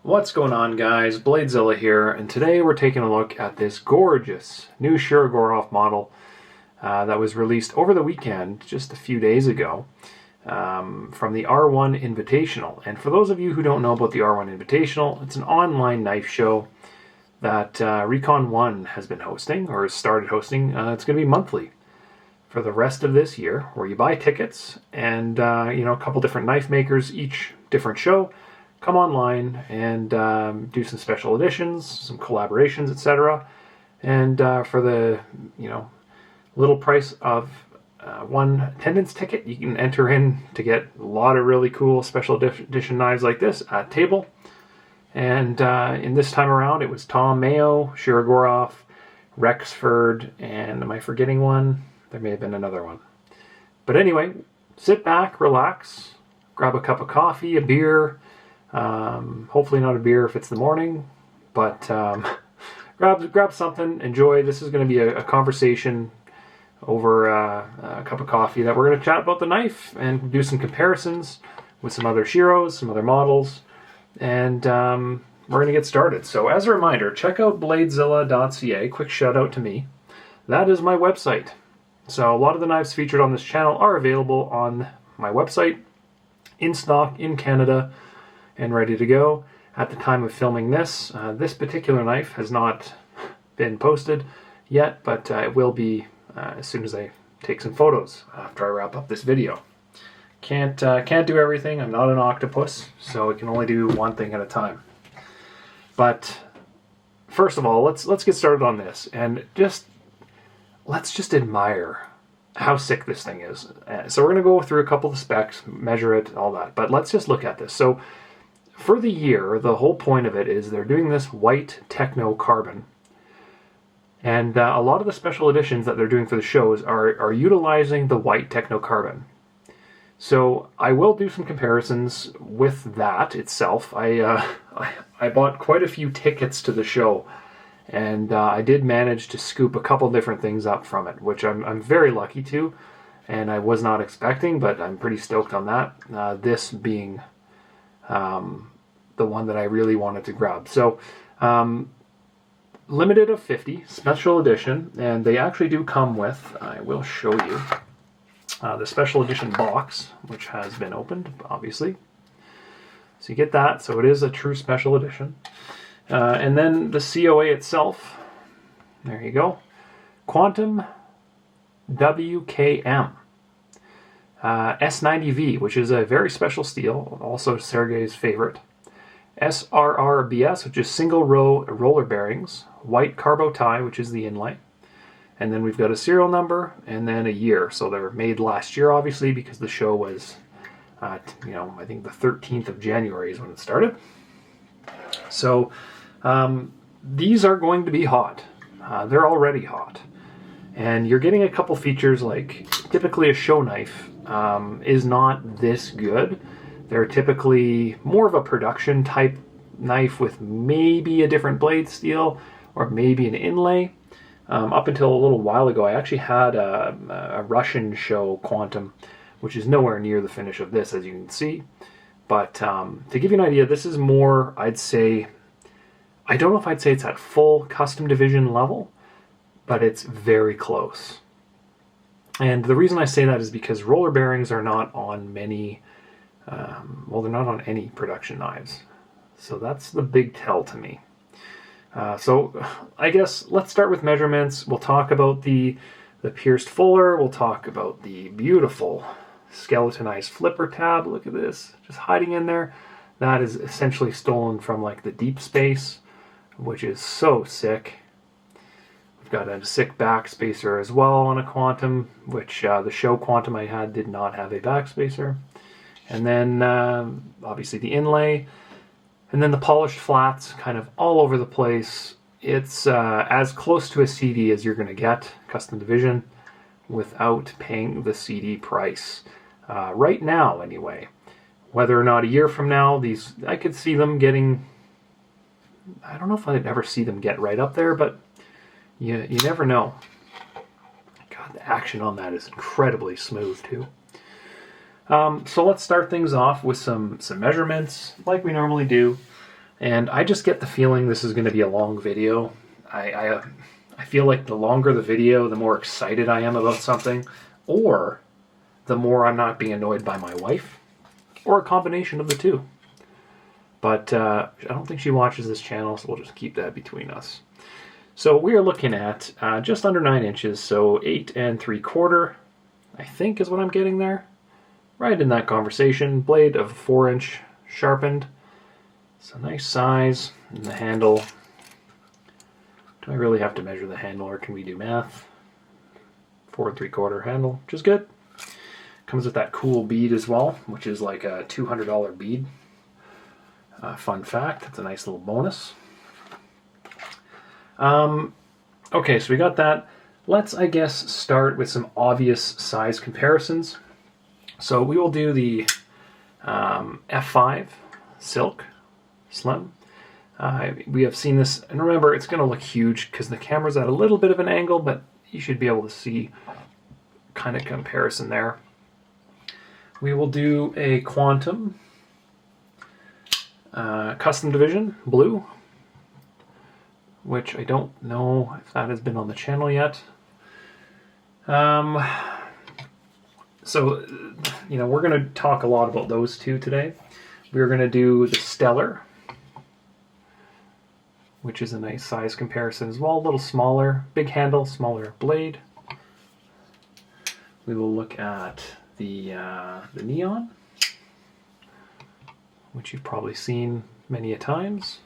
What's going on, guys? BladeZilla here, and today we're taking a look at this gorgeous new Shirogorov model that was released over the weekend, just a few days ago, from the R1 Invitational. And for those of you who don't know about the R1 Invitational, it's an online knife show that Recon One has been hosting, or has started hosting. It's going to be monthly for the rest of this year, where you buy tickets, and a couple different knife makers, each different show, come online and do some special editions, some collaborations, etc. And for the little price of one attendance ticket, you can enter in to get a lot of really cool special edition knives like this at table. And in this time around, it was Tom Mayo, Shirogorov, Rexford, and am I forgetting one? There may have been another one. But anyway, sit back, relax, grab a cup of coffee, a beer. Hopefully not a beer if it's the morning, but grab something, enjoy. This is going to be a conversation over a cup of coffee that we're going to chat about the knife and do some comparisons with some other Shiros, some other models, and we're going to get started. So as a reminder, check out BladeZilla.ca. Quick shout out to me. That is my website. So a lot of the knives featured on this channel are available on my website, in stock in Canada, and ready to go. At the time of filming this, this particular knife has not been posted yet, but it will be as soon as I take some photos after I wrap up this video. Can't do everything. I'm not an octopus, so I can only do one thing at a time. But first of all, let's get started on this, and let's just admire how sick this thing is. So we're going to go through a couple of specs, measure it, all that, but let's just look at this. So for the year, the whole point of it is they're doing this white techno carbon. And a lot of the special editions that they're doing for the shows are utilizing the white techno carbon. So I will do some comparisons with that itself. I bought quite a few tickets to the show, and I did manage to scoop a couple different things up from it, which I'm very lucky to, and I was not expecting, but I'm pretty stoked on that. This being the one that I really wanted to grab. So limited of 50, special edition, and they actually do come with, I will show you, the special edition box, which has been opened, obviously. So you get that, so it is a true special edition. And then the COA itself, there you go, Quantum WKM. S90V, which is a very special steel, also Sergey's favorite. SRRBS, which is single row roller bearings. White carbo tie, which is the inlay. And then we've got a serial number and then a year. So they're made last year, obviously, because the show was, I think the 13th of January is when it started. So these are going to be hot. They're already hot. And you're getting a couple features like typically a show knife is not this good. They're typically more of a production type knife with maybe a different blade steel or maybe an inlay. Up until a little while ago, I actually had a Russian show Quantum, which is nowhere near the finish of this, as you can see. But to give you an idea, this is more, I'd say, I don't know if I'd say it's at full custom division level, but it's very close. And the reason I say that is because roller bearings are not on many, they're not on any production knives. So that's the big tell to me. So I guess let's start with measurements. We'll talk about the pierced fuller. We'll talk about the beautiful skeletonized flipper tab. Look at this, just hiding in there. That is essentially stolen from like the deep space, which is so sick. We've got a sick back spacer as well on a Quantum, which the show Quantum I had did not have a back spacer. And then obviously the inlay, and then the polished flats kind of all over the place. It's as close to a CD as you're going to get, custom division, without paying the CD price. Right now, anyway. Whether or not a year from now, these I could see them getting, I don't know if I'd ever see them get right up there, but you never know. God, the action on that is incredibly smooth too. So let's start things off with some measurements like we normally do. And I just get the feeling this is going to be a long video. I feel like the longer the video, the more excited I am about something, or the more I'm not being annoyed by my wife, or a combination of the two. But I don't think she watches this channel, so we'll just keep that between us. So we are looking at just under 9 inches, so 8 3/4, I think is what I'm getting there. Right in that conversation. Blade of 4-inch sharpened. It's a nice size. And the handle, do I really have to measure the handle, or can we do math? 4 3/4 handle, which is good. Comes with that cool bead as well, which is like a $200 bead. Fun fact, it's a nice little bonus. Okay, so we got that. Let's, I guess, start with some obvious size comparisons. So we will do the F5 Silk Slim. We have seen this, and remember, it's going to look huge because the camera's at a little bit of an angle, but you should be able to see kind of comparison there. We will do a Quantum Custom Division Blue, which I don't know if that has been on the channel yet. So, you know, we're going to talk a lot about those two today. We're going to do the Stellar, which is a nice size comparison as well. A little smaller, big handle, smaller blade. We will look at the Neon, which you've probably seen many a times.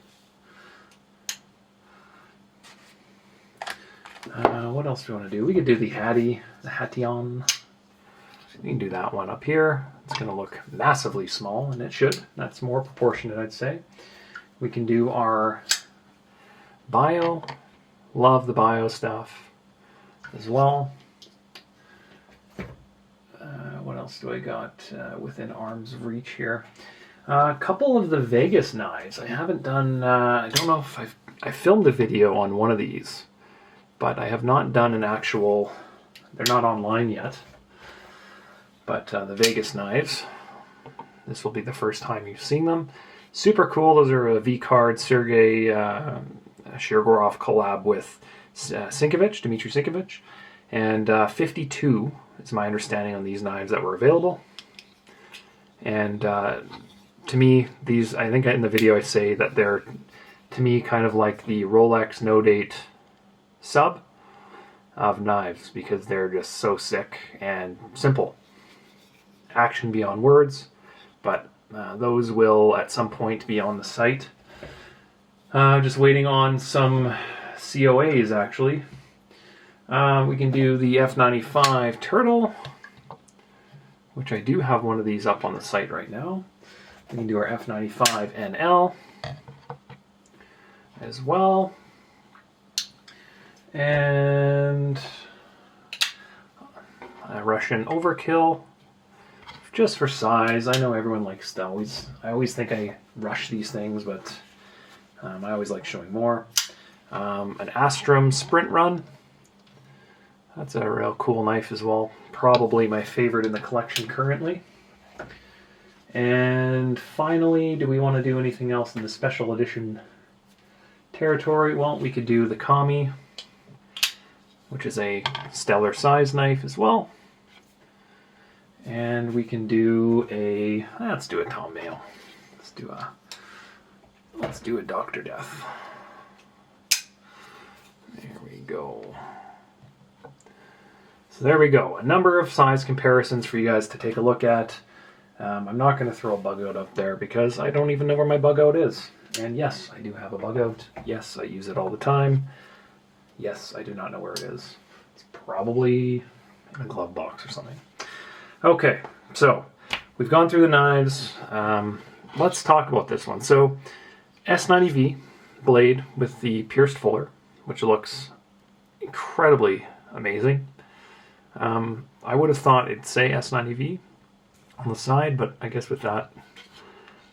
What else do we want to do? We could do the Hation. We can do that one up here. It's going to look massively small, and it should. That's more proportionate, I'd say. We can do our Bio. Love the Bio stuff as well. What else do I got within arm's reach here? A couple of the Vegas knives. I haven't done, I don't know if I filmed a video on one of these, but I have not done an actual, they're not online yet. But the Vegas knives, this will be the first time you've seen them. Super cool. Those are a V-Card Sergei Shirogorov collab with Dmitry Sinkovich. And 52 is my understanding on these knives that were available. And to me, these, I think in the video I say that they're, to me, kind of like the Rolex No Date sub of knives, because they're just so sick and simple. Action beyond words, but those will at some point be on the site. Just waiting on some COAs, actually. We can do the F95 Turtle, which I do have one of these up on the site right now. We can do our F95 NL as well. And a Russian Overkill. Just for size. I know everyone likes to always, I always think I rush these things, but I always like showing more. An Astrum Sprint Run. That's a real cool knife as well. Probably my favorite in the collection currently. And finally, do we want to do anything else in the special edition territory? Well, we could do the Kami, which is a stellar size knife as well. And we can do a, let's do a Tom Mayo. Let's do a Dr. Death. There we go. So there we go. A number of size comparisons for you guys to take a look at. I'm not going to throw a bug out up there because I don't even know where my bug out is. And yes, I do have a bug out. Yes, I use it all the time. Yes, I do not know where it is. It's probably in a glove box or something. Okay, so we've gone through the knives. Let's talk about this one. So S90V Blade with the pierced fuller, which looks incredibly amazing. I would have thought it'd say S90V on the side, but I guess with that,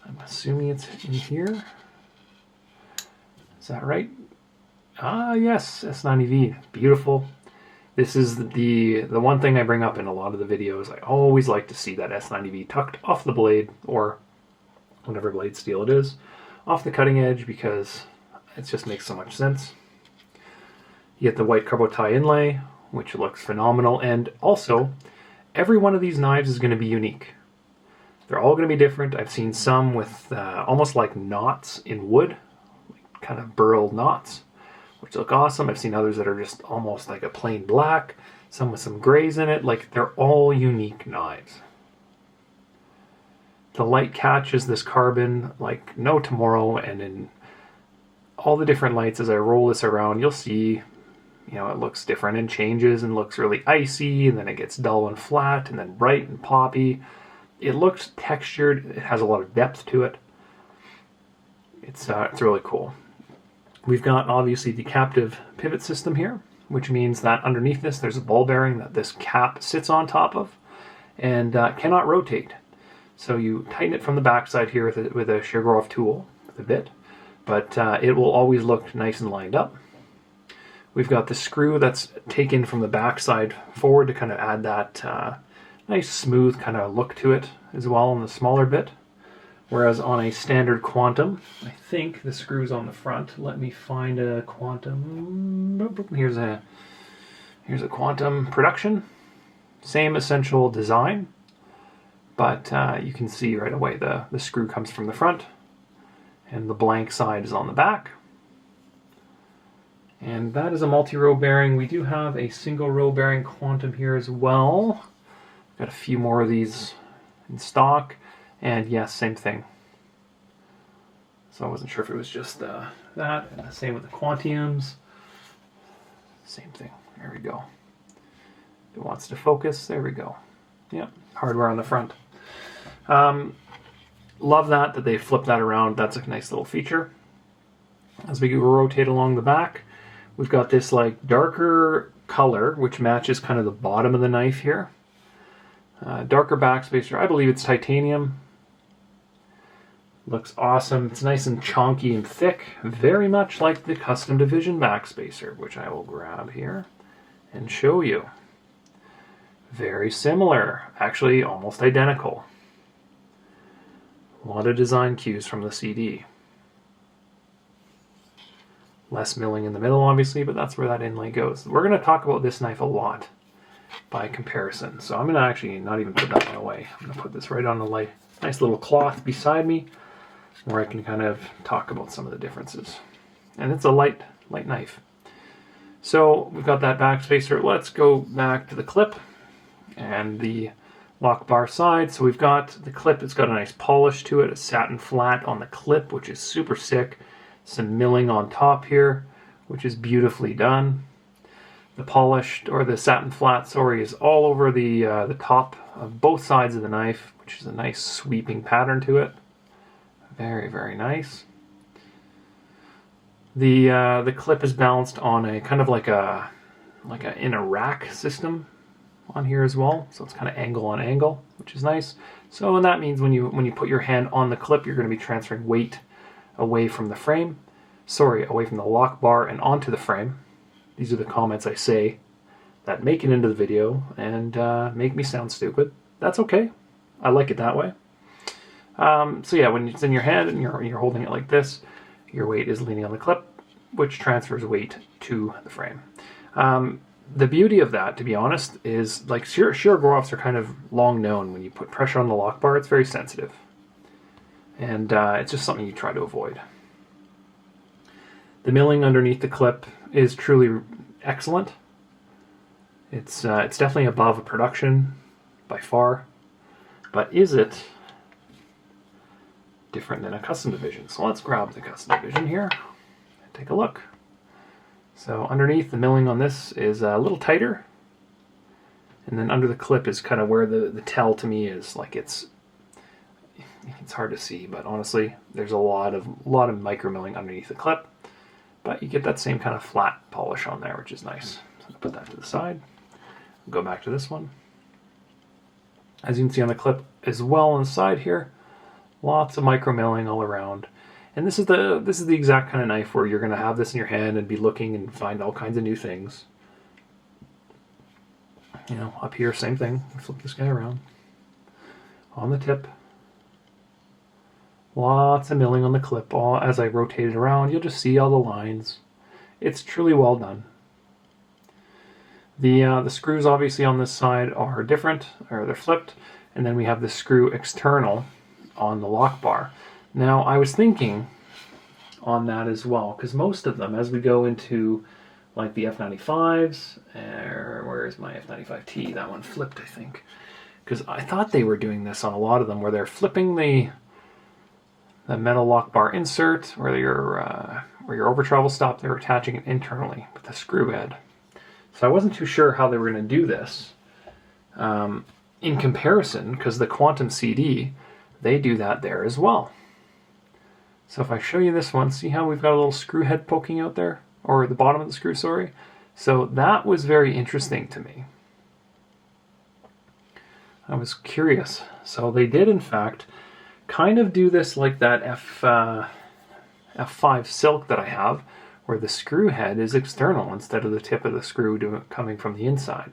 I'm assuming it's in here. Is that right? Ah, yes, S90V. Beautiful. This is the one thing I bring up in a lot of the videos. I always like to see that S90V tucked off the blade, or whatever blade steel it is, off the cutting edge because it just makes so much sense. You get the white carbo tie inlay, which looks phenomenal, and also every one of these knives is going to be unique. They're all going to be different. I've seen some with almost like knots in wood, kind of burled knots, which look awesome. I've seen others that are just almost like a plain black, some with some grays in it. Like, they're all unique knives. The light catches this carbon like no tomorrow, and in all the different lights as I roll this around, you'll see, you know, it looks different and changes and looks really icy, and then it gets dull and flat, and then bright and poppy. It looks textured. It has a lot of depth to it. It's really cool. We've got obviously the captive pivot system here, which means that underneath this there's a ball bearing that this cap sits on top of and cannot rotate. So you tighten it from the backside here with a Shirogorov tool, with a bit, but it will always look nice and lined up. We've got the screw that's taken from the backside forward to kind of add that nice smooth kind of look to it as well on the smaller bit. Whereas on a standard Quantum, I think the screw's on the front. Let me find a Quantum. Here's a Quantum production. Same essential design, but you can see right away the screw comes from the front and the blank side is on the back. And that is a multi-row bearing. We do have a single row bearing Quantum here as well. Got a few more of these in stock. And yes, same thing. So I wasn't sure if it was just that. And the same with the Quantiums. Same thing. There we go. If it wants to focus, there we go. Yep, hardware on the front. Love that they flip that around. That's a nice little feature. As we rotate along the back, we've got this like darker color, which matches kind of the bottom of the knife here. Darker backspacer. I believe it's titanium. Looks awesome. It's nice and chonky and thick, very much like the Custom Division backspacer, which I will grab here and show you. Very similar, actually almost identical. A lot of design cues from the CD. Less milling in the middle, obviously, but that's where that inlay goes. We're going to talk about this knife a lot by comparison, so I'm going to actually not even put that one away. I'm going to put this right on the nice little cloth beside me, where I can kind of talk about some of the differences. And it's a light knife. So we've got that backspacer. Let's go back to the clip and the lock bar side. So we've got the clip. It's got a nice polish to it, a satin flat on the clip, which is super sick. Some milling on top here, which is beautifully done. The polished, or the satin flat, sorry, is all over the top of both sides of the knife, which is a nice sweeping pattern to it. Very, very nice. The clip is balanced on a kind of like in a rack system on here as well. So it's kind of angle on angle, which is nice. So and that means when you put your hand on the clip, you're going to be transferring weight away from the frame. Sorry, away from the lock bar and onto the frame. These are the comments I say that make it into the video and make me sound stupid. That's okay. I like it that way. So yeah, when it's in your hand and you're holding it like this, your weight is leaning on the clip, which transfers weight to the frame. The beauty of that, to be honest, is like Shirogorovs are kind of long known. When you put pressure on the lock bar, it's very sensitive. And it's just something you try to avoid. The milling underneath the clip is truly excellent. It's definitely above a production by far. But is it different than a Custom Division? So let's grab the Custom Division here and take a look. So underneath, the milling on this is a little tighter, and then under the clip is kind of where the tell to me is. Like it's hard to see, but honestly, there's a lot of micro milling underneath the clip, but you get that same kind of flat polish on there, which is nice. So I'll put that to the side. I'll go back to this one. As you can see on the clip as well on the side here, lots of micro milling all around. And this is the exact kind of knife where you're going to have this in your hand and be looking and find all kinds of new things. You know, up here, same thing. Flip this guy around. On the tip, Lots of milling on the clip. As I rotate it around, you'll just see all the lines. It's truly well done. The screws obviously on this side are different, or they're flipped, and then we have the screw external on the lock bar. Now I was thinking on that as well, because most of them, as we go into like the F95s, where is my F95T? That one flipped, I think. Because I thought they were doing this on a lot of them, where they're flipping the metal lock bar insert, where your over travel stop, they're attaching it internally with the screw head. So I wasn't too sure how they were going to do this in comparison, because the Quantum CD, they do that there as well. So if I show you this one, see how we've got a little screw head poking out there? Or the bottom of the screw, sorry. So that was very interesting to me. I was curious. So they did, in fact, kind of do this like that F5 Silk that I have, where the screw head is external instead of the tip of the screw coming from the inside.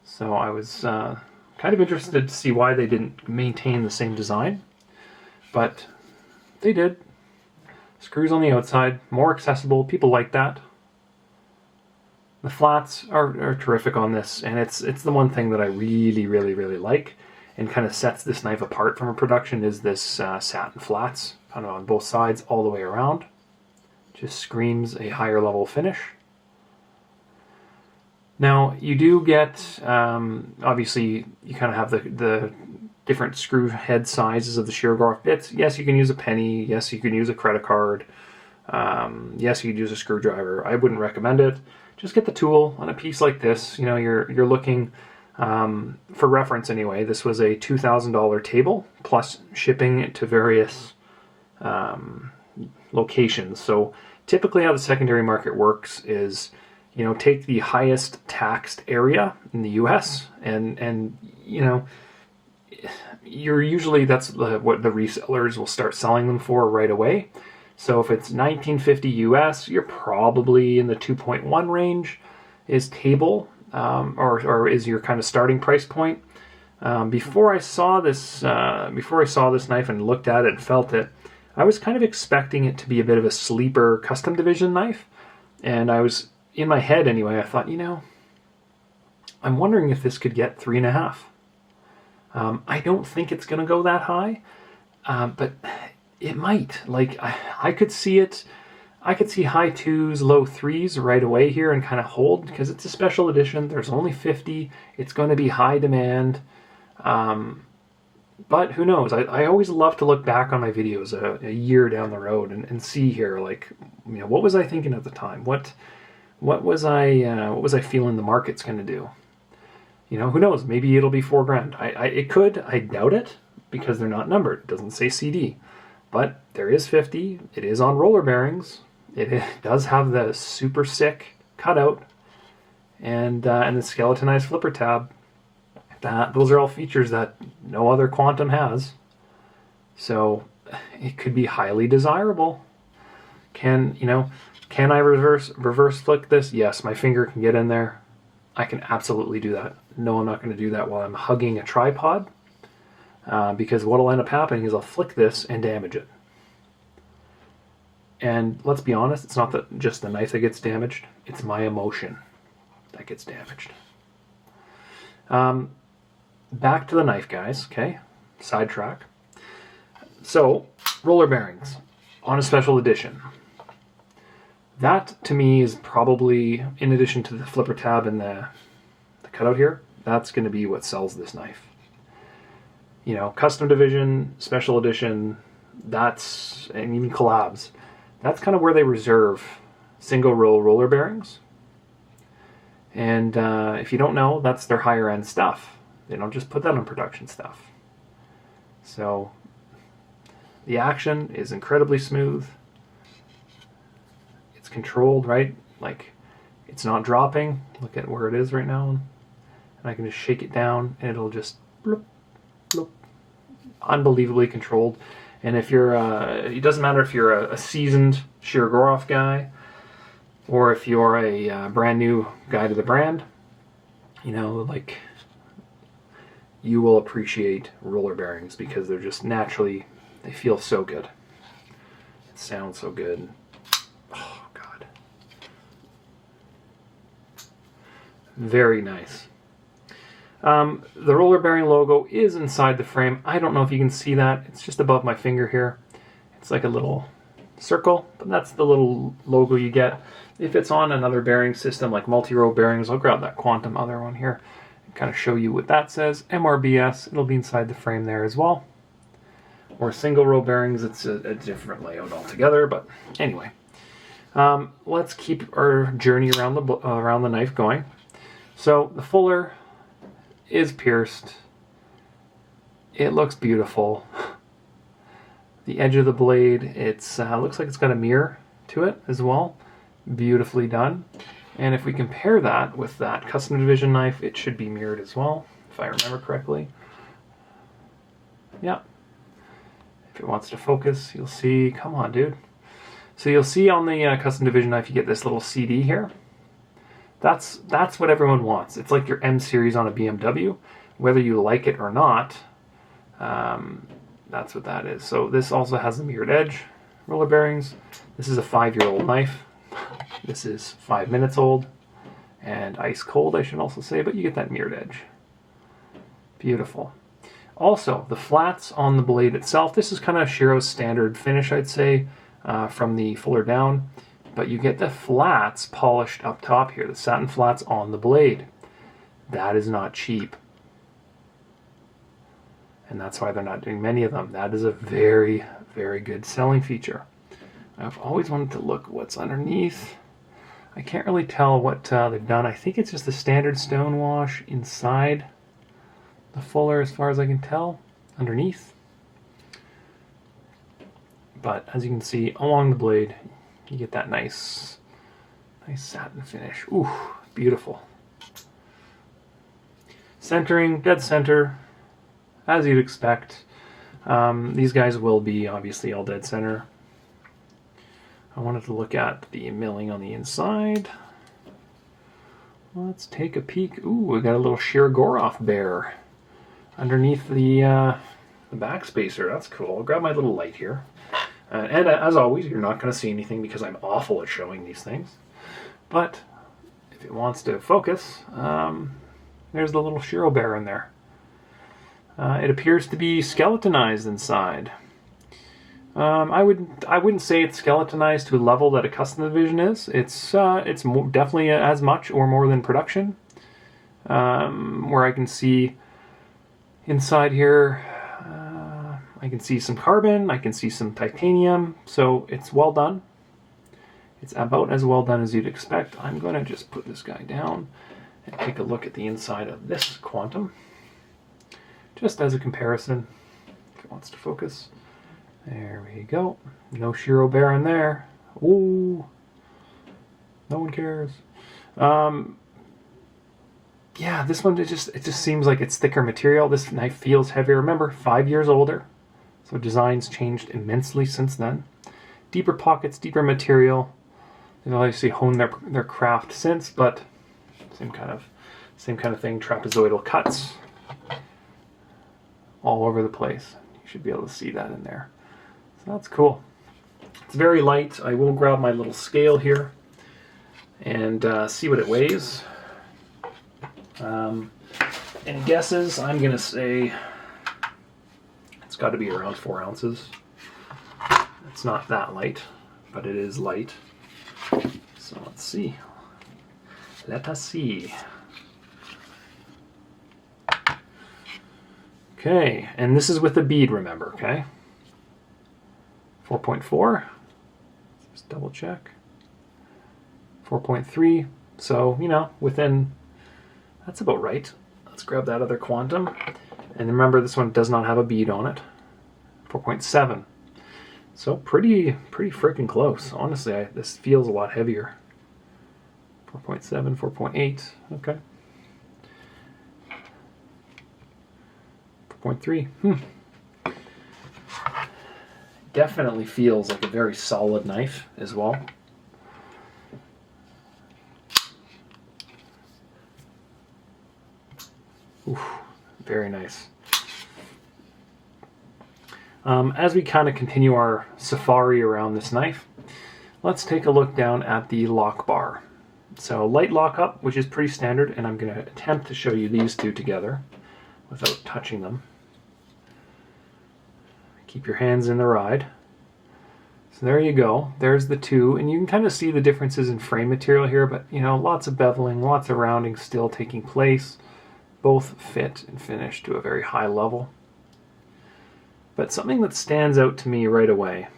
So I was kind of interested to see why they didn't maintain the same design, but they did. Screws on the outside, more accessible, people like that. The flats are terrific on this, and it's the one thing that I really like, and kind of sets this knife apart from a production, is this satin flats, kind of on both sides all the way around. Just screams a higher level finish. Now you do get, obviously you kind of have the different screw head sizes of the Shirogorov bits. Yes, you can use a penny. Yes, you can use a credit card. Yes, you could use a screwdriver. I wouldn't recommend it. Just get the tool on a piece like this. You know, you're looking, for reference anyway, this was a $2,000 table plus shipping to various locations. So typically how the secondary market works is, you know, take the highest taxed area in the US and you know, you're usually, that's what the resellers will start selling them for right away. So if it's $19.50 US, you're probably in the 2.1 range is table, or is your kind of starting price point. Before I saw this knife and looked at it and felt it, I was kind of expecting it to be a bit of a sleeper custom division knife. And I was, in my head anyway, I thought, you know, I'm wondering if this could get 3.5. I don't think it's going to go that high, but it might. Like, I could see it. I could see high 2s, low 3s right away here and kind of hold, because it's a special edition. There's only 50. It's going to be high demand. But who knows? I always love to look back on my videos a year down the road and see here, like, you know, what was I thinking at the time? What was I feeling the market's going to do? You know, who knows? Maybe it'll be $4,000. It could. I doubt it, because they're not numbered. It doesn't say CD. But there is 50. It is on roller bearings. It does have the super sick cutout and the skeletonized flipper tab. Those are all features that no other Quantum has. So it could be highly desirable. Can I reverse flick this? Yes, my finger can get in there. I can absolutely do that. No, I'm not going to do that while I'm hugging a tripod, because what will end up happening is I'll flick this and damage it. And let's be honest, it's not just the knife that gets damaged, it's my emotion that gets damaged. Back to the knife, guys, okay? Sidetrack. So, roller bearings on a special edition. That, to me, is probably, in addition to the flipper tab and the cutout here, that's going to be what sells this knife. You know, custom division, special edition, and even collabs, that's kind of where they reserve single row roller bearings. And if you don't know, that's their higher end stuff. They don't just put that on production stuff. So the action is incredibly smooth. It's controlled, right? Like, it's not dropping. Look at where it is right now. And I can just shake it down and it'll just bloop, bloop. Unbelievably controlled. And if you're, it doesn't matter if you're a seasoned Shirogorov guy or if you're a brand new guy to the brand, you know, like, you will appreciate roller bearings because they're just naturally They feel so good. It sounds so good. Oh, God. Very nice. The roller bearing logo is inside the frame. I don't know if you can see that. It's just above my finger here. It's like a little circle, but that's the little logo you get. If it's on another bearing system like multi-row bearings, I'll grab that Quantum other one here and kind of show you what that says. MRBS, it'll be inside the frame there as well. Or single row bearings, it's a different layout altogether, but anyway. Let's keep our journey around the knife going. So the fuller is pierced. It looks beautiful. The edge of the blade, it's looks like it's got a mirror to it as well. Beautifully done. And if we compare that with that custom division knife, it should be mirrored as well, if I remember correctly. Yeah. If it wants to focus, you'll see, come on, dude. So you'll see on the custom division knife, you get this little CD here. That's what everyone wants. It's like your M series on a BMW. Whether you like it or not, that's what that is. So this also has the mirrored edge roller bearings. This is a 5-year-old knife. This is 5 minutes old and ice cold, I should also say, but you get that mirrored edge. Beautiful. Also, the flats on the blade itself, this is kind of Shiro's standard finish, I'd say, from the fuller down. But you get the flats polished up top here, the satin flats on the blade. That is not cheap. And that's why they're not doing many of them. That is a very, very good selling feature. I've always wanted to look what's underneath. I can't really tell what they've done. I think it's just the standard stone wash inside the fuller as far as I can tell, underneath. But as you can see, along the blade, you get that nice satin finish. Ooh, beautiful. Centering, dead center, as you'd expect. These guys will be obviously all dead center. I wanted to look at the milling on the inside. Let's take a peek. Ooh, we got a little Shirogorov bear underneath the back spacer. That's cool. I'll grab my little light here. And as always, you're not going to see anything because I'm awful at showing these things. But if it wants to focus, there's the little Shiro bear in there. It appears to be skeletonized inside. I wouldn't say it's skeletonized to a level that a custom division is. It's definitely as much or more than production. Where I can see inside here, I can see some carbon, I can see some titanium, so it's well done. It's about as well done as you'd expect. I'm going to just put this guy down and take a look at the inside of this Quantum, just as a comparison, if it wants to focus. There we go. No Shiro bear in there. Ooh. No one cares. Yeah, this one, it just seems like it's thicker material. This knife feels heavier. Remember, 5 years older. So designs changed immensely since then. Deeper pockets, deeper material. They've obviously honed their craft since, but same kind of thing. Trapezoidal cuts all over the place. You should be able to see that in there. So that's cool. It's very light. I will grab my little scale here and see what it weighs. Any guesses? I'm gonna say it's got to be around 4 ounces. It's not that light, but it is light. So let's see. Let us see. Okay, and this is with the bead, remember, okay? 4.4. Just double check. 4.3. So, you know, within, that's about right. Let's grab that other Quantum. And remember, this one does not have a bead on it. 4.7. So pretty freaking close. Honestly, this feels a lot heavier. 4.7, 4.8. Okay. 4.3. Definitely feels like a very solid knife as well. Oof, very nice. As we kind of continue our safari around this knife, let's take a look down at the lock bar. So light lockup, which is pretty standard, and I'm going to attempt to show you these two together without touching them. Keep your hands in the ride. So there you go. There's the two, and you can kind of see the differences in frame material here, but you know, lots of beveling, lots of rounding still taking place. Both fit and finish to a very high level. But something that stands out to me right away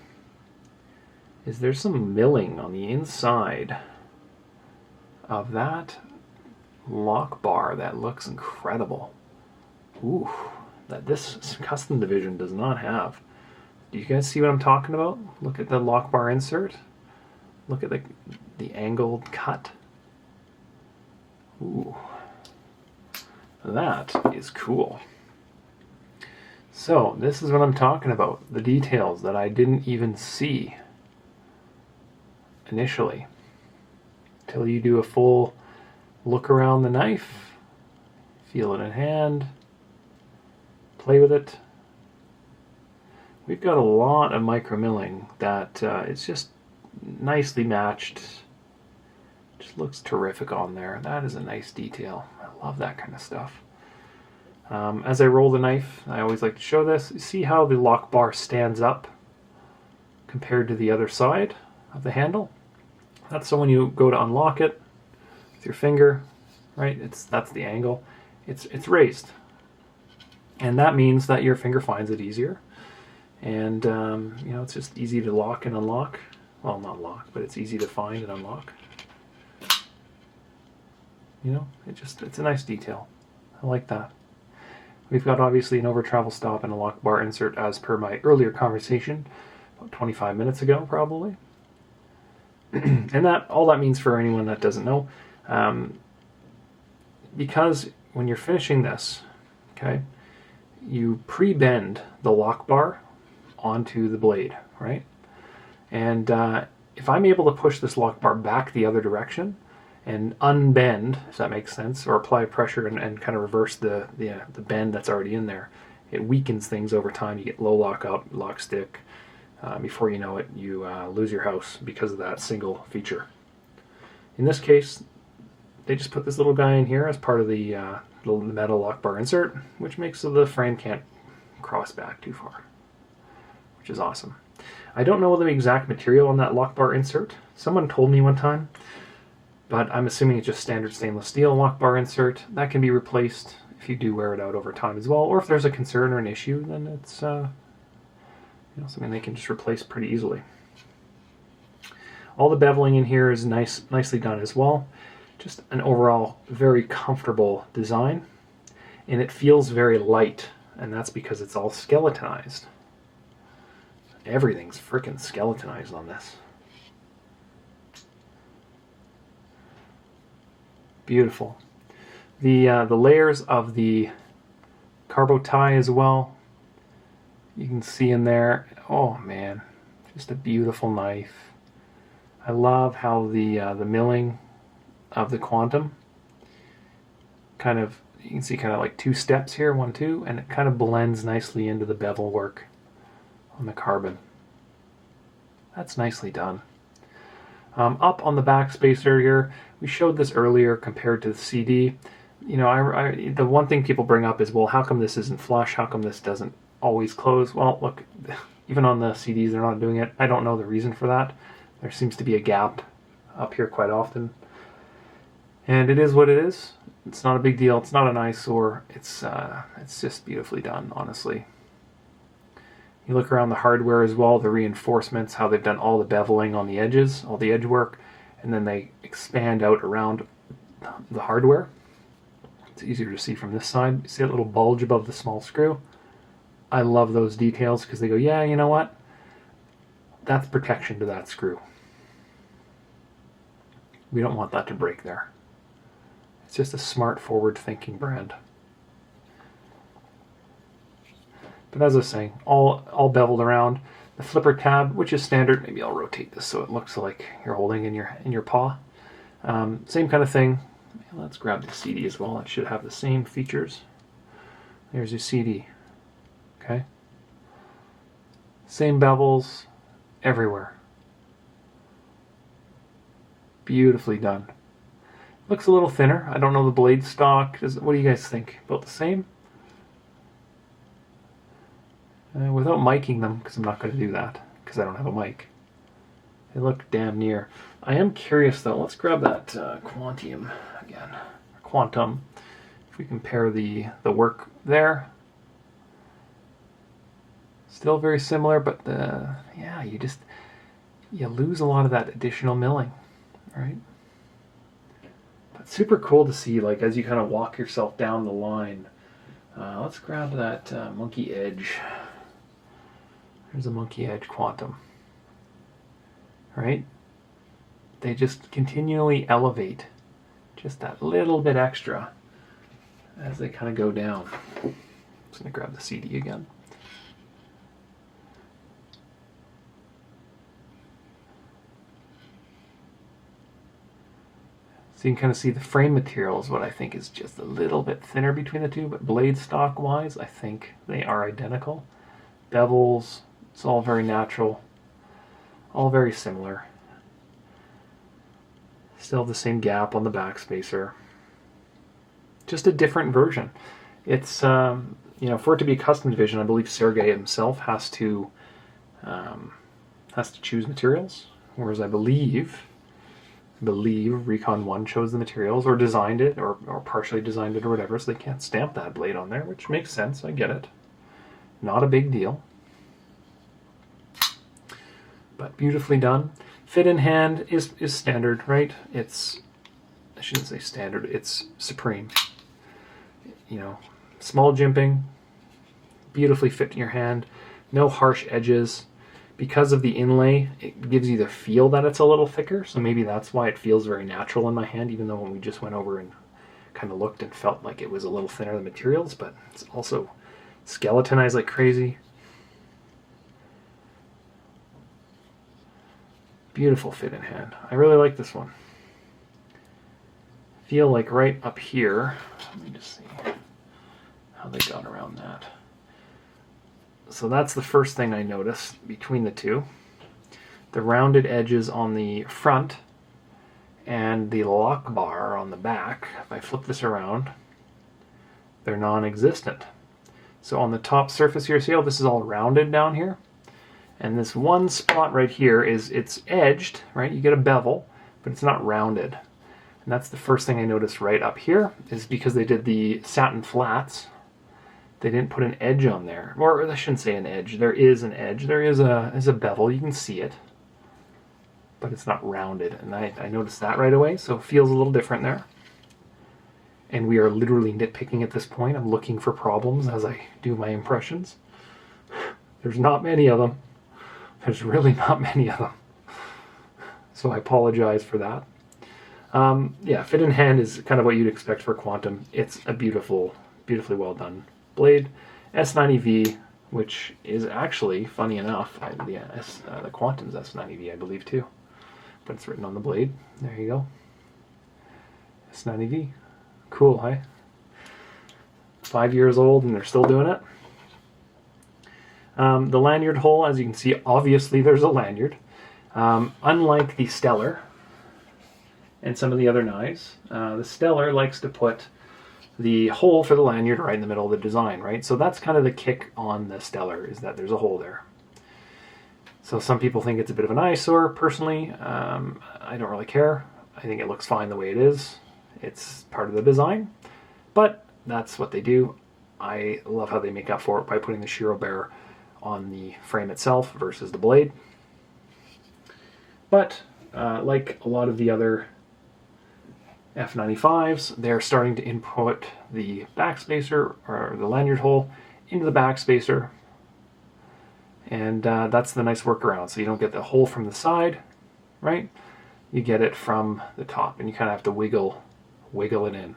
is there's some milling on the inside of that lock bar that looks incredible. Ooh, that this custom division does not have. Do you guys see what I'm talking about? Look at the lock bar insert. Look at the angled cut. Ooh, that is cool. So this is what I'm talking about, the details that I didn't even see initially. Till you do a full look around the knife, feel it in hand, play with it. We've got a lot of micro milling that it's just nicely matched. Just looks terrific on there. That is a nice detail. I love that kind of stuff. As I roll the knife, I always like to show this. You see how the lock bar stands up compared to the other side of the handle? That's so when you go to unlock it with your finger, right? That's the angle. It's raised, and that means that your finger finds it easier. And you know, it's just easy to lock and unlock. Well, not lock, but it's easy to find and unlock. You know, it's a nice detail. I like that. We've got obviously an over travel stop and a lock bar insert as per my earlier conversation, about 25 minutes ago probably. And all that means for anyone that doesn't know, because when you're finishing this, okay, you pre-bend the lock bar onto the blade, right? And if I'm able to push this lock bar back the other direction and unbend, if that makes sense, or apply pressure and kind of reverse the bend that's already in there, it weakens things over time. You get low lock up, lock stick. Before you know it, you lose your house because of that single feature. In this case, they just put this little guy in here as part of the metal lock bar insert, which makes so the frame can't cross back too far, which is awesome. I don't know the exact material on that lock bar insert. Someone told me one time, but I'm assuming it's just standard stainless steel lock bar insert. That can be replaced if you do wear it out over time as well, or if there's a concern or an issue, then it's you know, something they can just replace pretty easily. All the beveling in here is nicely done as well. Just an overall very comfortable design, and it feels very light, and that's because it's all skeletonized. Everything's freaking skeletonized on this. Beautiful. The layers of the carbo tie as well, you can see in there. Oh man, just a beautiful knife. I love how the milling of the quantum kind of, you can see kind of like two steps here, 1, 2, and it kind of blends nicely into the bevel work on the carbon. That's nicely done. Up on the back spacer here, we showed this earlier compared to the CD. You know, the one thing people bring up is, well, how come this isn't flush? How come this doesn't always close? Well, look, even on the CDs, they're not doing it. I don't know the reason for that. There seems to be a gap up here quite often. And it is what it is. It's not a big deal. It's not an eyesore. It's just beautifully done, honestly. You look around the hardware as well, the reinforcements, how they've done all the beveling on the edges, all the edge work, and then they expand out around the hardware. It's easier to see from this side. You see that little bulge above the small screw? I love those details because they go, yeah, you know what? That's protection to that screw. We don't want that to break there. It's just a smart, forward-thinking brand. But as I was saying, all beveled around. The flipper tab, which is standard. Maybe I'll rotate this so it looks like you're holding in your paw. Same kind of thing. Let's grab the CD as well. It should have the same features. There's your CD. Okay. Same bevels everywhere. Beautifully done. Looks a little thinner. I don't know the blade stock. What do you guys think? About the same? Without miking them, because I'm not going to do that, because I don't have a mic. They look damn near. I am curious though. Let's grab that Quantum again. Quantum. If we compare the work there. Still very similar, but yeah, you lose a lot of that additional milling, right? But super cool to see, like, as you kind of walk yourself down the line. Let's grab that Monkey Edge. There's a Monkey Edge Quantum, right? They just continually elevate just that little bit extra as they kind of go down. I'm just going to grab the CD again. So you can kind of see the frame material is what I think is just a little bit thinner between the two, but blade stock wise, I think they are identical. Bevels, it's all very natural, all very similar. Still the same gap on the backspacer. Just a different version. It's, you know, for it to be a custom division, I believe Sergey himself has to choose materials, whereas I believe Recon 1 chose the materials, or designed it, or partially designed it, or whatever, so they can't stamp that blade on there, which makes sense, I get it. Not a big deal. But beautifully done. Fit in hand is standard, right? It's, I shouldn't say standard, it's supreme. You know, small jimping, beautifully fit in your hand, no harsh edges. Because of the inlay, it gives you the feel that it's a little thicker, so maybe that's why it feels very natural in my hand, even though when we just went over and kind of looked and felt like it was a little thinner than materials, but it's also skeletonized like crazy. Beautiful fit in hand. I really like this one. Feel like right up here, let me just see how they got around that. So that's the first thing I noticed between the two. The rounded edges on the front and the lock bar on the back, if I flip this around, they're non-existent. So on the top surface here, see how this is all rounded down here? And this one spot right here it's edged, right? You get a bevel, but it's not rounded. And that's the first thing I noticed right up here, is because they did the satin flats, they didn't put an edge on there. Or I shouldn't say an edge. There is an edge. There is a bevel. You can see it. But it's not rounded. And I noticed that right away. So it feels a little different there. And we are literally nitpicking at this point. I'm looking for problems as I do my impressions. There's not many of them. There's really not many of them. So I apologize for that. Yeah, fit in hand is kind of what you'd expect for Quantum. It's a beautifully well done blade. S90V, which is actually, funny enough, the Quantum's S90V, I believe, too. But it's written on the blade. There you go. S90V. Cool, hey? 5 years old and they're still doing it. The lanyard hole, as you can see, obviously there's a lanyard. Unlike the Stellar and some of the other knives, the Stellar likes to put the hole for the lanyard right in the middle of the design, right? So that's kind of the kick on the Stellar, is that there's a hole there. So some people think it's a bit of an eyesore. Personally, I don't really care. I think it looks fine the way it is. It's part of the design, but that's what they do. I love how they make up for it by putting the Shirogorov on the frame itself versus the blade. But like a lot of the other F95s, they're starting to input the backspacer, or the lanyard hole, into the backspacer, and that's the nice workaround. So you don't get the hole from the side, right? You get it from the top, and you kind of have to wiggle it in.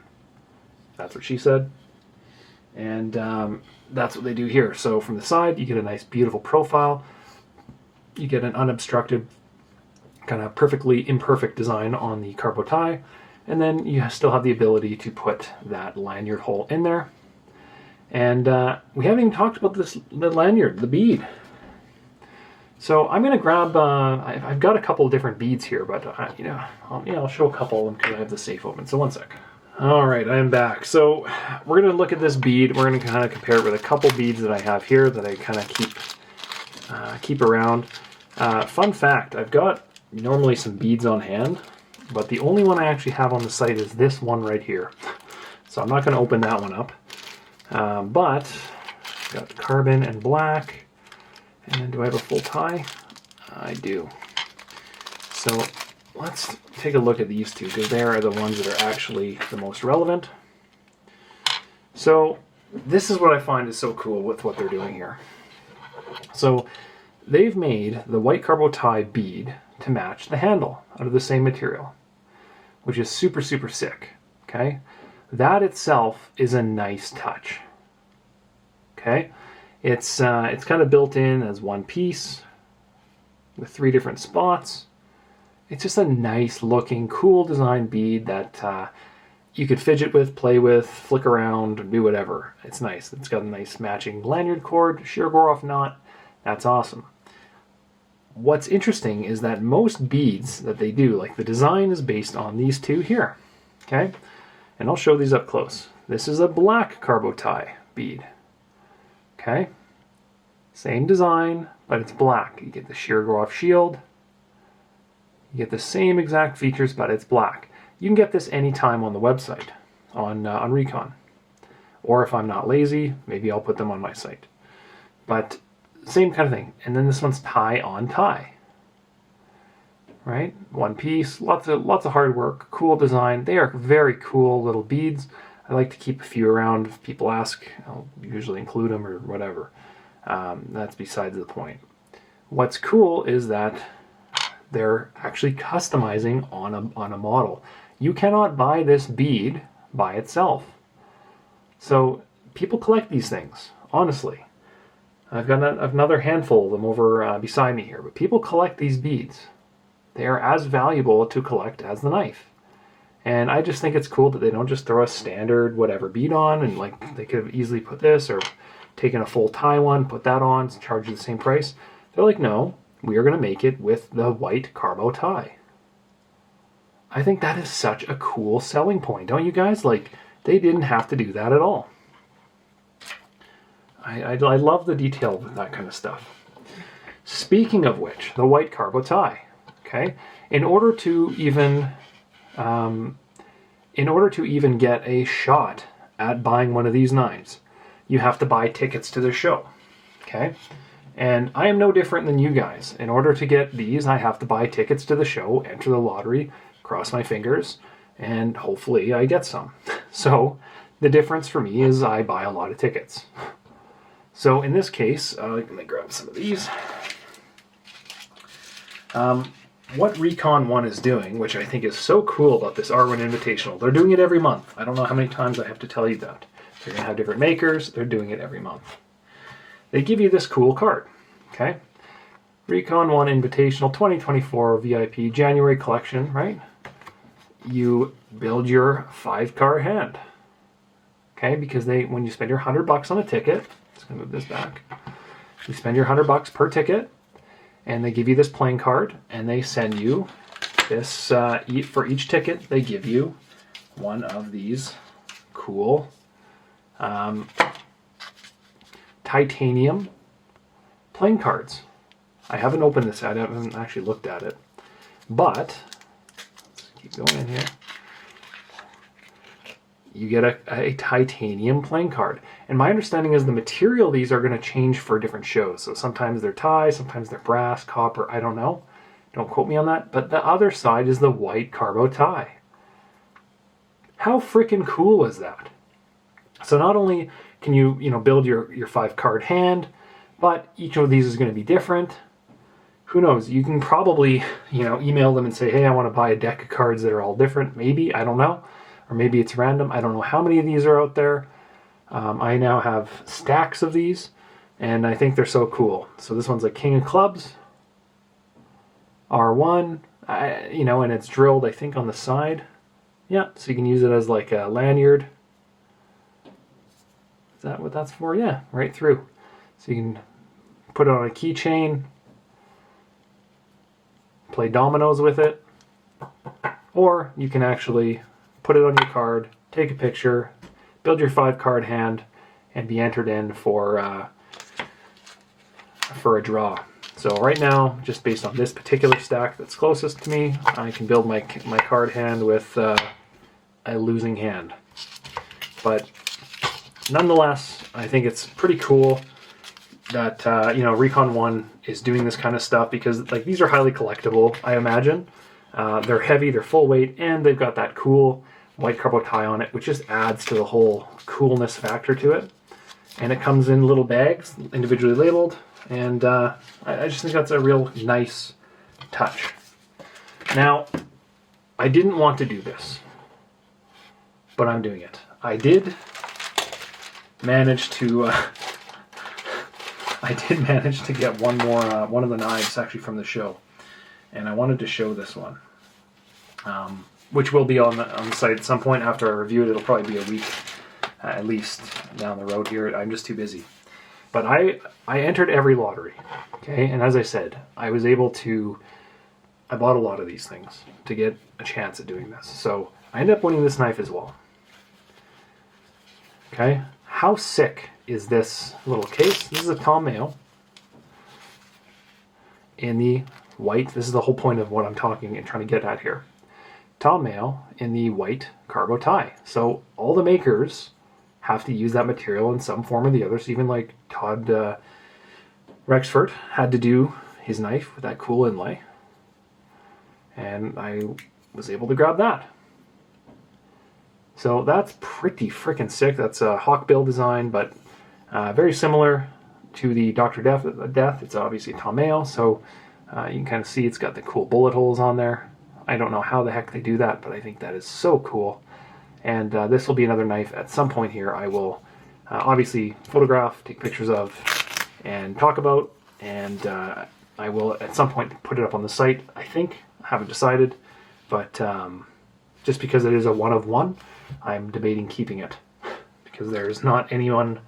That's what she said. And that's what they do here. So from the side, you get a nice, beautiful profile. You get an unobstructed, kind of perfectly imperfect design on the carbo tie. And then you still have the ability to put that lanyard hole in there. And we haven't even talked about the lanyard, the bead. So I'm going to grab, I've got a couple of different beads here, but I'll show a couple of them because I have the safe open. So one sec. All right, I am back. So we're going to look at this bead. We're going to kind of compare it with a couple beads that I have here that I kind of keep around. Fun fact, I've got normally some beads on hand, but the only one I actually have on the site is this one right here. So I'm not going to open that one up. But I've got carbon and black. And do I have a full tie? I do. So let's take a look at these two, because they are the ones that are actually the most relevant. So this is what I find is so cool with what they're doing here. So they've made the white carbo tie bead to match the handle out of the same material, which is super, super sick. Okay? That itself is a nice touch. Okay? It's kind of built in as one piece with 3 different spots. It's just a nice looking, cool design bead that you could fidget with, play with, flick around, do whatever. It's nice. It's got a nice matching lanyard cord, Shirogorov knot. That's awesome. What's interesting is that most beads that they do, like the design is based on these two here. Okay? And I'll show these up close. This is a black carbo tie bead. Okay, same design, but it's black. You get the Shirogorov shield. You get the same exact features, but it's black. You can get this anytime on the website, on Recon. Or if I'm not lazy, maybe I'll put them on my site. But same kind of thing. And then this one's tie on tie. Right? One piece, lots of hard work, cool design. They are very cool little beads. I like to keep a few around. If people ask, I'll usually include them or whatever. That's besides the point. What's cool is that they're actually customizing on a model. You cannot buy this bead by itself. So people collect these things, honestly. I've got another handful of them over beside me here, but people collect these beads. They are as valuable to collect as the knife. And I just think it's cool that they don't just throw a standard whatever bead on, and like they could have easily put this or taken a full tie one, put that on, charge you the same price. They're like, no, we are going to make it with the white carbo tie. I think that is such a cool selling point, don't you guys? Like, they didn't have to do that at all. I love the detail of that kind of stuff. Speaking of which, the white carbo tie. Okay, in order to even get a shot at buying one of these knives, you have to buy tickets to the show. Okay, and I am no different than you guys. In order to get these, I have to buy tickets to the show, enter the lottery, cross my fingers, and hopefully I get some. So the difference for me is I buy a lot of tickets. So in this case, let me grab some of these. What Recon 1 is doing, which I think is so cool about this R1 Invitational, they're doing it every month. I don't know how many times I have to tell you that. They're going to have different makers. They're doing it every month. They give you this cool card. Okay? Recon 1 Invitational 2024 VIP January collection, right? You build your 5-card hand. Okay? Because when you spend your $100 on a ticket, just going to move this back. You spend your $100 per ticket, and they give you this playing card, and they send you this, for each ticket, they give you one of these cool titanium playing cards. I haven't opened this, I haven't actually looked at it, but let's keep going in here. You get a titanium playing card. And my understanding is the material these are going to change for different shows. So sometimes they're tie, sometimes they're brass, copper, I don't know. Don't quote me on that. But the other side is the white carbo tie. How freaking cool is that? So not only can you build your 5-card hand, but each of these is going to be different. Who knows? You can probably email them and say, hey, I want to buy a deck of cards that are all different. Maybe, I don't know. Or maybe it's random. I don't know how many of these are out there. I now have stacks of these, and I think they're so cool. So this one's a King of Clubs, R1, and it's drilled, I think, on the side. Yeah, so you can use it as like a lanyard. Is that what that's for? Yeah, right through. So you can put it on a keychain. play dominoes with it, or you can actually put it on your card, take a picture, build your 5-card hand, and be entered in for a draw. So right now, just based on this particular stack that's closest to me, I can build my card hand with a losing hand. But nonetheless, I think it's pretty cool that Recon 1 is doing this kind of stuff, because like these are highly collectible, I imagine. They're heavy, they're full weight, and they've got that cool white carbo tie on it, which just adds to the whole coolness factor to it. And it comes in little bags, individually labeled, and I just think that's a real nice touch. Now, I didn't want to do this, but I'm doing it. I did manage to get one of the knives actually from the show, and I wanted to show this one, which will be on the site at some point after I review it. It'll probably be a week at least down the road here. I'm just too busy. But I entered every lottery, okay? And as I said, I bought a lot of these things to get a chance at doing this. So I ended up winning this knife as well. Okay? How sick is this little case? This is a Tom Mayo in the white. This is the whole point of what I'm talking and trying to get at here. Tom Mayo in the white cargo tie. So all the makers have to use that material in some form or the other. So even like Todd Rexford had to do his knife with that cool inlay. And I was able to grab that. So that's pretty freaking sick. That's a hawkbill design, but very similar to the Dr. Death. It's obviously Tom Mayo, so you can kind of see it's got the cool bullet holes on there. I don't know how the heck they do that, but I think that is so cool. And this will be another knife at some point here I will obviously photograph, take pictures of, and talk about. And I will at some point put it up on the site, I think. I haven't decided. But just because it is a one of one, I'm debating keeping it. Because there's not any other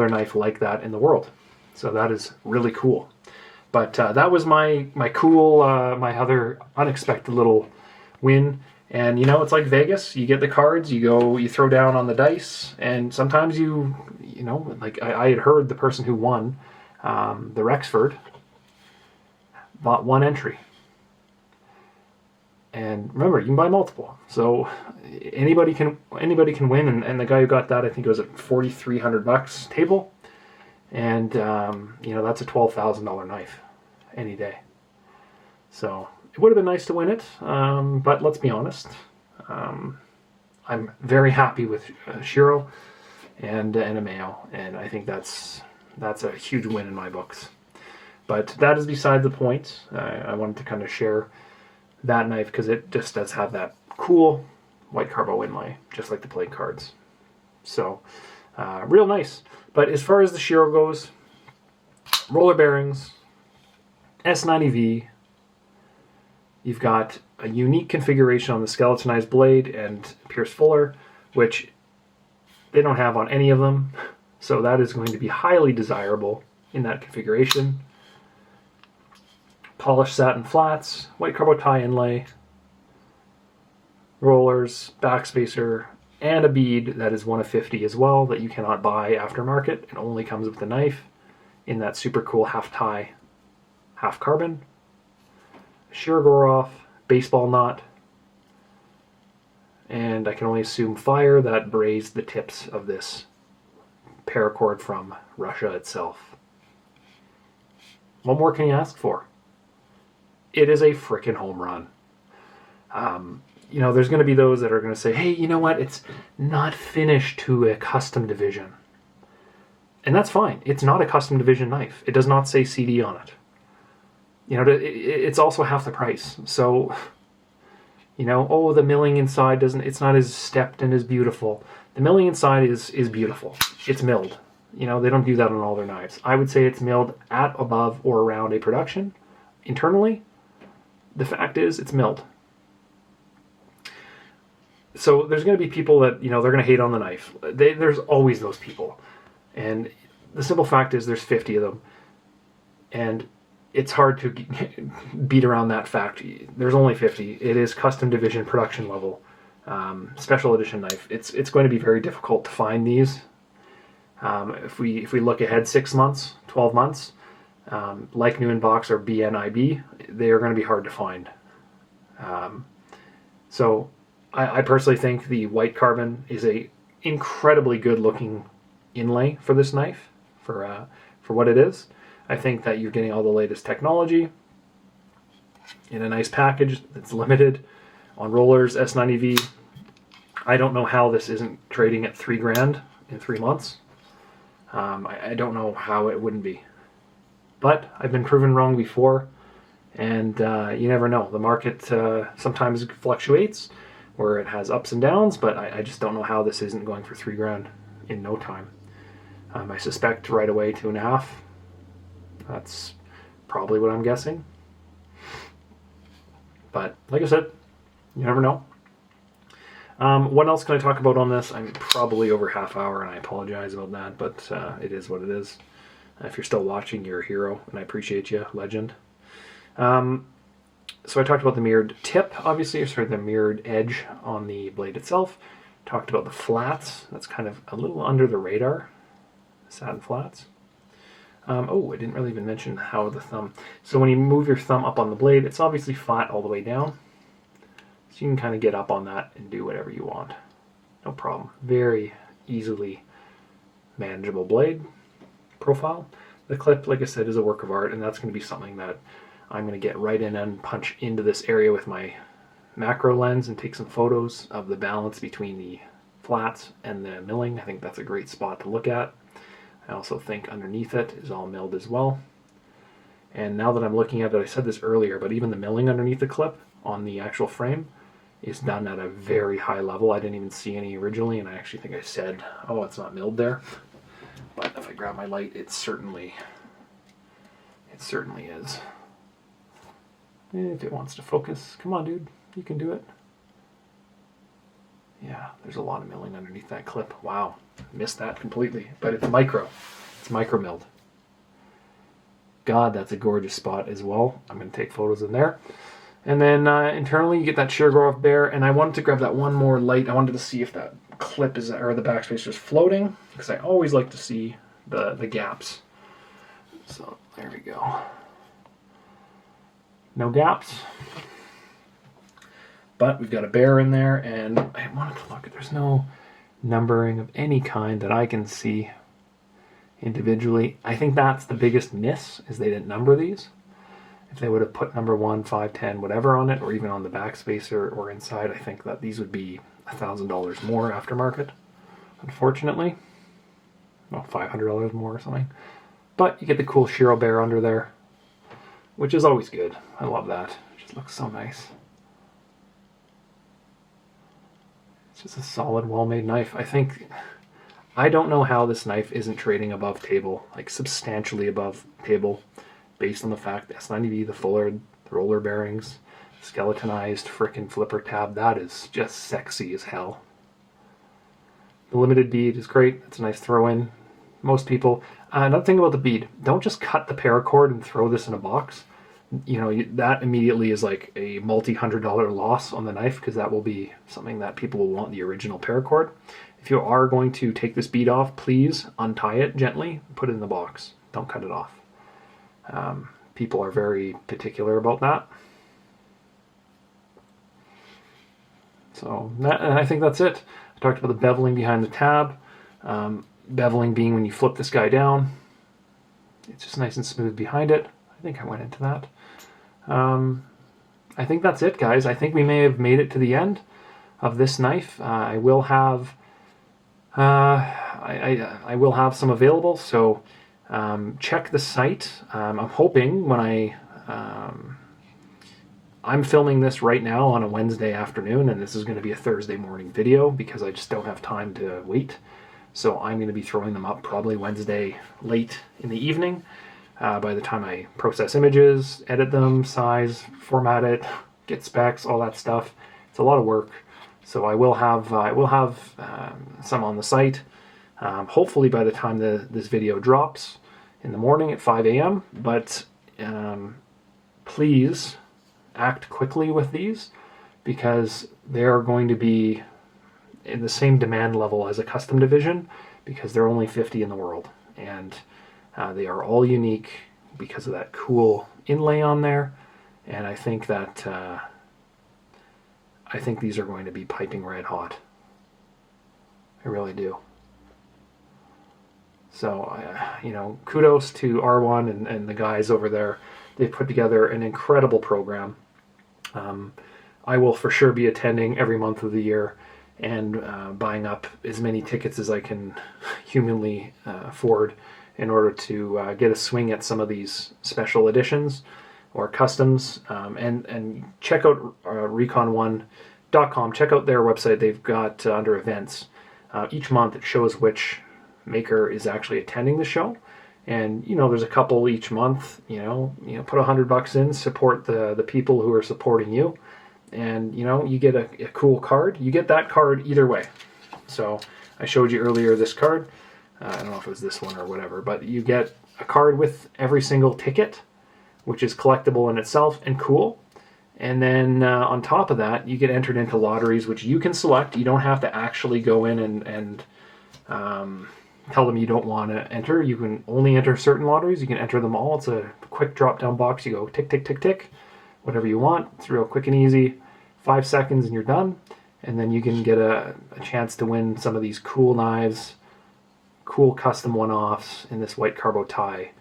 knife like that in the world. So that is really cool. But that was my cool, my other unexpected little win. And it's like Vegas. You get the cards, you throw down on the dice, and sometimes like I had heard the person who won, the Rexford, bought one entry. And remember, you can buy multiple. So anybody can win. And the guy who got that, I think it was at $4,300 table, and that's a $12,000 knife any day. So it would have been nice to win it, but let's be honest. I'm very happy with Shiro and a Mayo, and I think that's a huge win in my books. But that is beside the point. I wanted to kind of share that knife because it just does have that cool white carbo inlay, just like the plate cards. So, real nice. But as far as the Shiro goes, roller bearings, S90V, you've got a unique configuration on the skeletonized blade and Pierce Fuller, which they don't have on any of them. So that is going to be highly desirable in that configuration. Polished satin flats, white carbo tie inlay, rollers, backspacer, and a bead that is one of 50 as well that you cannot buy aftermarket. It only comes with the knife in that super cool half tie, half carbon. Shirogorov baseball knot, and I can only assume fire that brazed the tips of this paracord from Russia itself. What more can you ask for? It is a frickin' home run. There's going to be those that are going to say, hey, you know what? It's not finished to a custom division. And that's fine. It's not a custom division knife. It does not say CD on it. It's also half the price. So, the milling inside it's not as stepped and as beautiful. The milling inside is beautiful. It's milled. They don't do that on all their knives. I would say it's milled at, above, or around a production. Internally, the fact is it's milled. So there's going to be people that, they're going to hate on the knife. There's always those people. And the simple fact is there's 50 of them. And it's hard to beat around that fact. There's only 50. It is custom division production level special edition knife. It's going to be very difficult to find these. If we look ahead 6 months, 12 months, like New in Box or BNIB, they are going to be hard to find. So I personally think the white carbon is a incredibly good looking inlay for this knife, for what it is. I think that you're getting all the latest technology in a nice package that's limited on rollers, S90V. I don't know how this isn't trading at $3,000 in 3 months. I don't know how it wouldn't be. But I've been proven wrong before, and you never know. The market sometimes fluctuates, where it has ups and downs, but I just don't know how this isn't going for $3,000 in no time. I suspect right away 2.5. That's probably what I'm guessing. But like I said, you never know. What else can I talk about on this? I'm probably over half hour, and I apologize about that, but it is what it is. If you're still watching, you're a hero, and I appreciate you, legend. So I talked about the mirrored tip, obviously, or sorry, the mirrored edge on the blade itself. Talked about the flats. That's kind of a little under the radar. Satin flats. Oh, I didn't really even mention how the thumb... So when you move your thumb up on the blade, it's obviously flat all the way down. So you can kind of get up on that and do whatever you want. No problem. Very easily manageable blade profile. The clip, like I said, is a work of art, and that's going to be something that I'm going to get right in and punch into this area with my macro lens and take some photos of the balance between the flats and the milling. I think that's a great spot to look at. I also think underneath it is all milled as well. And now that I'm looking at it, I said this earlier, but even the milling underneath the clip on the actual frame is done at a very high level. I didn't even see any originally, and I actually think I said, oh, it's not milled there. But if I grab my light, it certainly is. If it wants to focus, come on, dude, you can do it. Yeah, there's a lot of milling underneath that clip. Wow, missed that completely. But it's micro. It's micro milled. God, that's a gorgeous spot as well. I'm going to take photos in there. And then internally, you get that Shirogorov bear. And I wanted to grab that one more light. I wanted to see if that clip is, or the backspacer is floating, because I always like to see the gaps. So there we go. No gaps. But we've got a bear in there, and I wanted to look at, there's no numbering of any kind that I can see individually. I think that's the biggest miss, is they didn't number these. If they would have put number 1, 5, 10, whatever on it, or even on the backspacer or inside, I think that these would be $1,000 more aftermarket, unfortunately. Well, $500 more or something. But you get the cool Shiro bear under there, which is always good. I love that. It just looks so nice. It's just a solid, well-made knife. I don't know how this knife isn't trading above table, like substantially above table, based on the fact that S90V, the fuller, the roller bearings, skeletonized frickin' flipper tab, that is just sexy as hell. The limited bead is great. It's a nice throw-in. Most people... another thing about the bead, don't just cut the paracord and throw this in a box. You know, that immediately is like a multi-$100 loss on the knife, because that will be something that people will want, the original paracord. If you are going to take this bead off, please untie it gently, put it in the box. Don't cut it off. People are very particular about that. So, and I think that's it. I talked about the beveling behind the tab. Beveling being when you flip this guy down. It's just nice and smooth behind it. I think I went into that. I think that's it, guys. I think we may have made it to the end of this knife. I will have I will have some available, so check the site. I'm hoping when I'm filming this right now on a Wednesday afternoon, and this is going to be a Thursday morning video because I just don't have time to wait. So I'm going to be throwing them up probably Wednesday late in the evening. By the time I process images, edit them, size, format it, get specs, all that stuff, it's a lot of work. So I will have some on the site. Hopefully by the time this video drops in the morning at 5 a.m. But please act quickly with these, because they are going to be in the same demand level as a custom division, because there are only 50 in the world, and they are all unique because of that cool inlay on there. And I think that these are going to be piping red hot. I really do. So, you know, kudos to R1 and the guys over there. They've put together an incredible program. I will for sure be attending every month of the year and buying up as many tickets as I can humanly afford in order to get a swing at some of these special editions or customs. And check out recon1.com. Check out their website. They've got under events. Each month it shows which maker is actually attending the show, and you know, there's a couple each month. You know, put $100 in, support the people who are supporting you, and you know, you get a cool card. You get that card either way. So I showed you earlier this card. I don't know if it was this one or whatever, but you get a card with every single ticket, which is collectible in itself and cool. And then on top of that, you get entered into lotteries, which you can select. You don't have to actually go in and tell them you don't want to enter. You can only enter certain lotteries. You can enter them all. It's a quick drop-down box. You go tick, tick, tick, tick, whatever you want. It's real quick and easy. 5 seconds and you're done. And then you can get a chance to win some of these cool knives, cool custom one-offs in this white carbo tie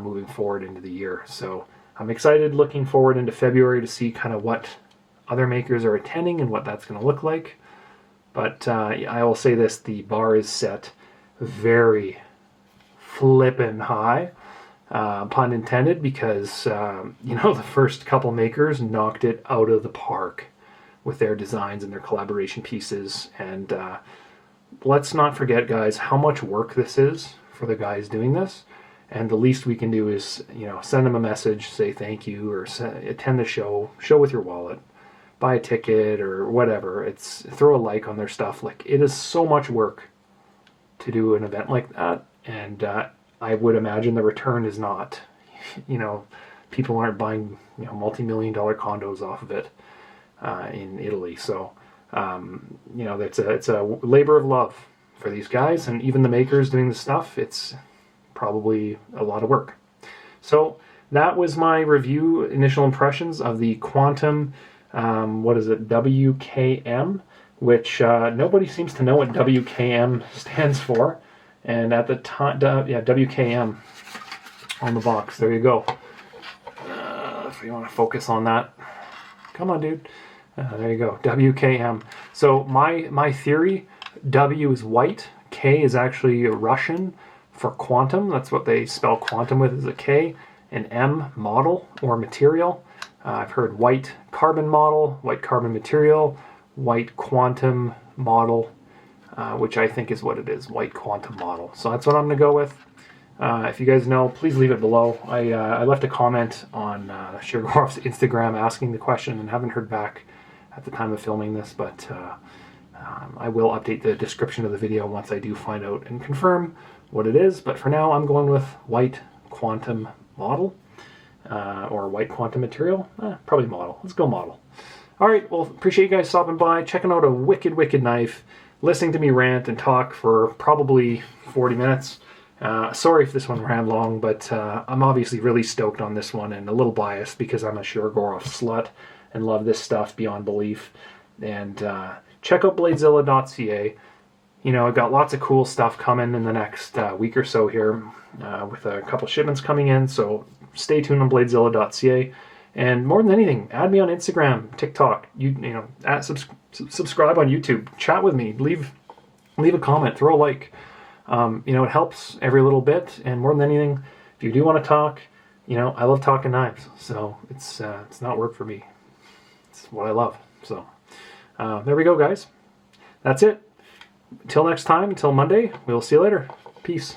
moving forward into the year. So I'm excited, looking forward into February to see kind of what other makers are attending and what that's going to look like. But I will say this, the bar is set very flippin' high, pun intended, because you know, the first couple makers knocked it out of the park with their designs and their collaboration pieces. And let's not forget, guys, how much work this is for the guys doing this. And the least we can do is, you know, send them a message, say thank you, or attend the show with your wallet, buy a ticket or whatever. It's throw a like on their stuff. Like, it is so much work to do an event like that, and I would imagine the return is not, you know, people aren't buying, you know, multi-million-dollar condos off of it in Italy. So you know, it's a labor of love for these guys, and even the makers doing the stuff, it's probably a lot of work. So that was my review, initial impressions of the Quantum, what is it, WKM, which nobody seems to know what WKM stands for. And at the time, yeah, WKM on the box. There you go. If you want to focus on that. Come on, dude. There you go, WKM. So my theory, W is white, K is actually Russian for quantum. That's what they spell quantum with, is a K, and M, model or material. I've heard white carbon model, white carbon material, white quantum model, which I think is what it is, white quantum model. So that's what I'm going to go with. If you guys know, please leave it below. I left a comment on Shirogorov's Instagram asking the question and haven't heard back at the time of filming this, but I will update the description of the video once I do find out and confirm what it is. But for now, I'm going with white quantum model, or white quantum material. Probably model. Let's go model. All right, well, appreciate you guys stopping by, checking out a wicked, wicked knife, listening to me rant and talk for probably 40 minutes. Sorry if this one ran long, but I'm obviously really stoked on this one and a little biased because I'm a Shirogorov slut and love this stuff beyond belief. And check out BladeZilla.ca. You know, I've got lots of cool stuff coming in the next week or so here with a couple shipments coming in, so stay tuned on BladeZilla.ca. And more than anything, add me on Instagram, TikTok, you know, subscribe on YouTube, chat with me, leave a comment, throw a like. You know, it helps every little bit, and more than anything, if you do want to talk, you know, I love talking knives, so it's not work for me. It's what I love. So there we go, guys. That's it. Until next time, until Monday, we'll see you later. Peace.